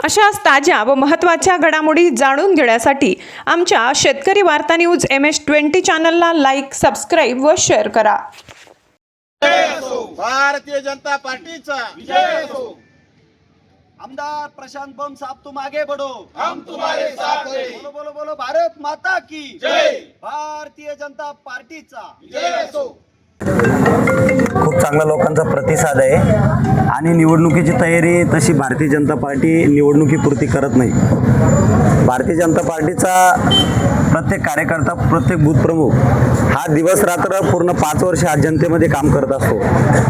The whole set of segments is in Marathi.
अशाच ताज्या व महत्त्वाच्या घडामोडी जाणून घेण्यासाठी आमच्या शेतकरी वार्ता न्यूज MS20 चॅनलला लाईक, सबस्क्राईब व शेअर करा। भारतीय जनता पार्टीचा विजय हो। आमदार प्रशांत बम साहब, तुम आगे बढ़ो, हम तुम्हारे साथ हैं। बोलो बोलो बोलो, भारत माता की जय। भारतीय जनता पार्टीचा विजय हो। खूप चांगला लोकांचा प्रतिसाद आहे आणि निवडणुकीची तयारी तशी भारतीय जनता पार्टी निवडणुकीपुरती करत नाही। भारतीय जनता पार्टीचा प्रत्येक कार्यकर्ता, प्रत्येक बूथ प्रमुख हा दिवस रात्र पूर्ण 5 वर्ष हा जनतेमध्ये काम करत असतो।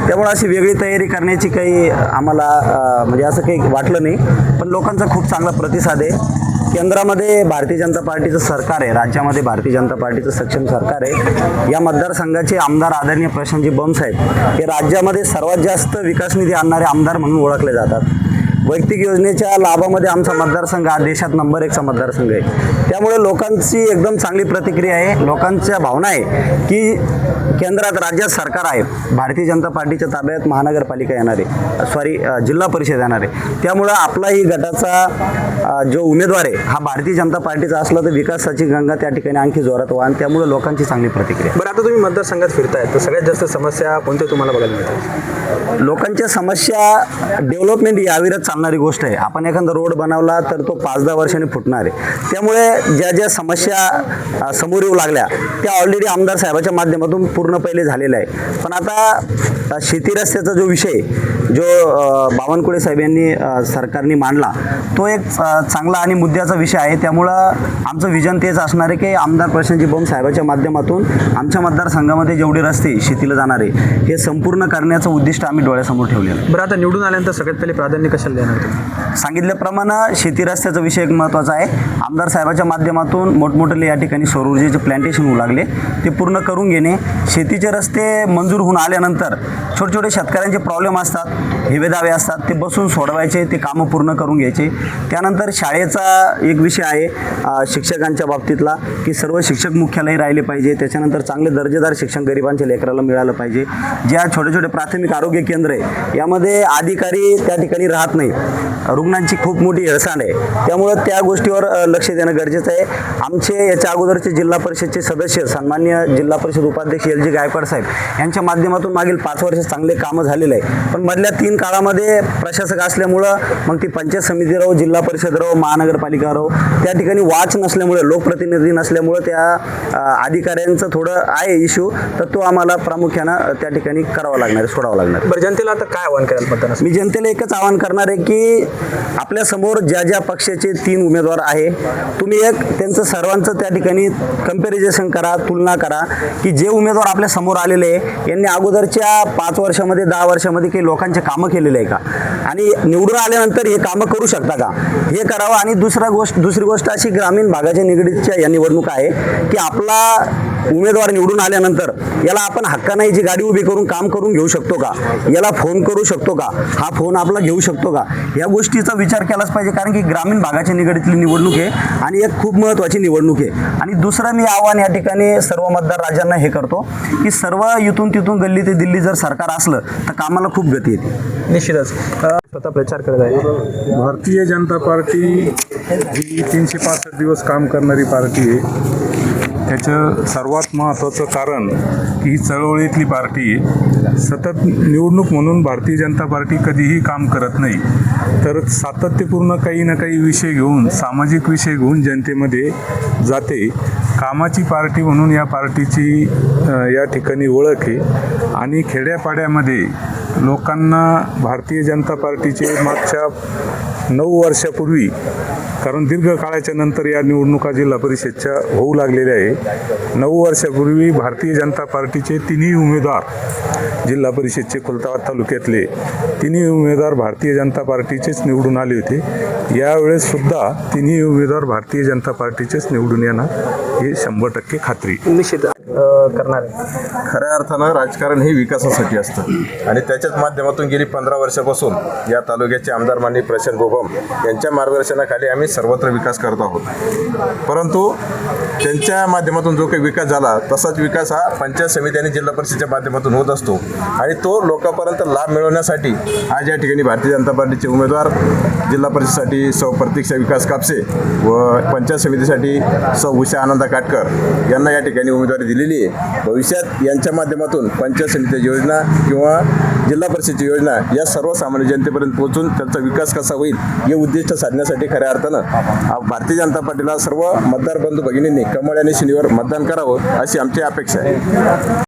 त्यामुळे अशी वेगळी तयारी करण्याची काही आम्हाला म्हणजे असं काही वाटलं नाही, पण लोकांचा खूप चांगला प्रतिसाद आहे। केंद्रामध्ये भारतीय जनता पार्टीचं सरकार आहे, राज्यामध्ये भारतीय जनता पार्टीचं सक्षम सरकार आहे। या मतदारसंघाचे आमदार आदरणीय प्रशांतजी बम साहेब हे राज्यामध्ये सर्वात जास्त विकास निधी आणणारे आमदार म्हणून ओळखले जातात। वैयक्तिक योजनेच्या लाभामध्ये आमचा मतदारसंघ हा देशात नंबर 1चा मतदारसंघ आहे। त्यामुळे लोकांची एकदम चांगली प्रतिक्रिया आहे। लोकांच्या भावना आहे की केंद्रात, राज्यात सरकार आहे, भारतीय जनता पार्टीच्या ताब्यात महानगरपालिका येणार आहे, जिल्हा परिषद येणार आहे। त्यामुळे आपलाही गटाचा जो उमेदवार आहे हा भारतीय जनता पार्टीचा असला तर विकासाची गंगा त्या ठिकाणी आणखी जोरात वाहन। त्यामुळे लोकांची चांगली प्रतिक्रिया। बरं, आता तुम्ही मतदारसंघात फिरताय तर सगळ्यात जास्त समस्या कोणत्या तुम्हाला बघायला मिळतात? लोकांच्या समस्या, डेव्हलपमेंट ही अविरत चालणारी गोष्ट आहे। आपण एखादा रोड बनवला तर तो 5-10 वर्षांनी फुटणार आहे। त्यामुळे ज्या ज्या समस्या समोर येऊ लागल्या त्या ऑलरेडी आमदार साहेबाच्या माध्यमातून पूर्ण पहिले झालेला आहे। पण आता शेती रस्त्याचा जो विषय जो बावनकुळे साहेब यांनी सरकारने मांडला तो एक चांगला आणि मुद्द्याचा विषय आहे। त्यामुळं आमचं विजन तेच असणार आहे की आमदार प्रशांतजी बम साहेबाच्या माध्यमातून आमच्या मतदारसंघामध्ये जेवढे रस्ते शेतीला जाणारे हे संपूर्ण करण्याचं उद्दिष्ट आम्ही डोळ्यासमोर ठेवलेलं आहे। बरं, आता निवडून आल्यानंतर सगळ्यात पहिले प्राधान्य कशाला देणार तुम्ही? सांगितल्याप्रमाणे शेती रस्त्याचा विषय एक महत्त्वाचा आहे। आमदार साहेबाच्या माध्यमातून मोठमोठे या ठिकाणी सौर ऊर्जेचे प्लांटेशन होऊ लागले, ते पूर्ण करून घेणे। शेतीचे रस्ते मंजूर होऊन आल्यानंतर छोटे छोटे शेतकऱ्यांचे प्रॉब्लेम असतात, हेवे दावे असतात, ते बसून सोडवायचे, ते कामं पूर्ण करून घ्यायचे। त्यानंतर शाळेचा एक विषय आहे शिक्षकांच्या बाबतीतला की सर्व शिक्षक मुख्यालय राहिले पाहिजे। त्याच्यानंतर चांगले दर्जेदार शिक्षण गरिबांच्या लेकराला मिळालं पाहिजे। ज्या छोटे छोटे प्राथमिक आरोग्य केंद्र आहे यामध्ये अधिकारी त्या ठिकाणी राहत नाही, रुग्णांची खूप मोठी हेळसांड आहे। त्यामुळं त्या गोष्टीवर लक्ष देणं गरजेचं आहे। आमचे याच्या अगोदरचे जिल्हा परिषदचे सदस्य सन्माननीय जिल्हा परिषद उपाध्यक्ष LG गायकवाड साहेब यांच्या माध्यमातून मागील 5 वर्ष चांगले कामं झालेले आहे। पण मधल्या 3 काळामध्ये प्रशासक असल्यामुळं मग ती पंचायत समिती राहो, जिल्हा परिषद राहो, महानगरपालिका राहो, त्या ठिकाणी वाच नसल्यामुळे, लोकप्रतिनिधी नसल्यामुळे त्या अधिकाऱ्यांचं थोडं आहे इश्यू, तर तो आम्हाला प्रामुख्यानं त्या ठिकाणी करावा लागणार आहे, सोडावा लागणार आहे। बरं, जनतेला आता काय आव्हान करायला मतदानास? मी जनतेला एकच आवाहन करणार आहे की आपल्या समोर ज्या ज्या पक्षाचे 3 उमेदवार आहे, तुम्ही एक त्यांचं सर्वांचं त्या ठिकाणी कंपॅरिझन करा, तुलना करा की जे उमेदवार आपल्या समोर आलेले आहे यांनी अगोदरच्या 5 वर्षामध्ये 10 वर्षामध्ये काही लोकांचे कामं केलेले आहे का, आणि निवडून आल्यानंतर हे कामं करू शकता का, हे करावं। आणि दुसरी गोष्ट अशी ग्रामीण भागाच्या निगडीतच्या या निवडणूक आहे की आपला उमेदवार निवडून आल्यानंतर याला आपण हक्काने जी गाडी उभी करून काम करून घेऊ शकतो का, याला फोन करू शकतो का, हा फोन आपला घेऊ शकतो का, या गोष्टीचा विचार केलाच पाहिजे। कारण की ग्रामीण भागाच्या निगडीतली निवडणूक आहे आणि एक खूप महत्त्वाची निवडणूक आहे। आणि दुसरं मी आव्हान या ठिकाणी सर्व मतदार राजांना हे करतो की सर्व इथून तिथून गल्ली ते दिल्ली जर सरकार असलं तर कामाला खूप गती येते। निश्चितच स्वतः प्रचार करत आहे। भारतीय जनता पार्टी ही 365 दिवस काम करणारी पार्टी आहे। त्याचं सर्वात महत्त्वाचं कारण की ही चळवळीतली पार्टी आहे। सतत निवडणूक म्हणून भारतीय जनता पार्टी कधीही काम करत नाही, तर सातत्यपूर्ण काही ना काही विषय घेऊन, सामाजिक विषय घेऊन जनतेमध्ये जाते। कामाची पार्टी म्हणून या पार्टीची या ठिकाणी ओळख आहे। आणि खेड्यापाड्यामध्ये लोकांना भारतीय जनता पार्टीचे मागच्या 9 वर्षापूर्वी, कारण दीर्घ काळाच्या नंतर या निवडणुका जिल्हा परिषदच्या होऊ लागलेल्या आहे, 9 वर्षापूर्वी भारतीय जनता पार्टीचे 3ही उमेदवार जिल्हा परिषदचे खुलताबाद तालुक्यातले 3ही उमेदवार भारतीय जनता पार्टीचेच निवडून आले होते। यावेळेस सुद्धा 3ही उमेदवार भारतीय जनता पार्टीचेच निवडून येणार हे 100% खात्री। निश्चित करणार आहे। खऱ्या अर्थानं राजकारण हे विकासासाठी असतं आणि त्याच्याच माध्यमातून गेली 15 वर्षापासून या तालुक्याचे आमदार माननीय प्रशांत बम यांच्या मार्गदर्शनाखाली आम्ही सर्वत्र विकास करत आहोत। परंतु त्यांच्या माध्यमातून जो काही विकास झाला तसाच विकास हा पंचायत समिती आणि जिल्हा परिषदेच्या माध्यमातून होत असतो आणि तो लोकांपर्यंत लाभ मिळवण्यासाठी आज या ठिकाणी भारतीय जनता पार्टीचे उमेदवार जिल्हा परिषदेसाठी सौ प्रतीक्षा विकास कापसे व पंचायत समितीसाठी सौ उषा आनंदा काटकर यांना या ठिकाणी उमेदवारी दिलेली आहे. भविष्यात यांच्या माध्यमातून पंचायत समितीची योजना किंवा जिल्हा परिषदेची योजना या सर्वसामान्य जनतेपर्यंत पोहोचून त्यांचा विकास कसा होईल हे उद्दिष्ट साधण्यासाठी खऱ्या अर्थानं भारतीय जनता पार्टीला सर्व मतदार बंधू भगिनींनी कमळ आणि शनिवार मतदान करावं अशी आमची अपेक्षा आहे.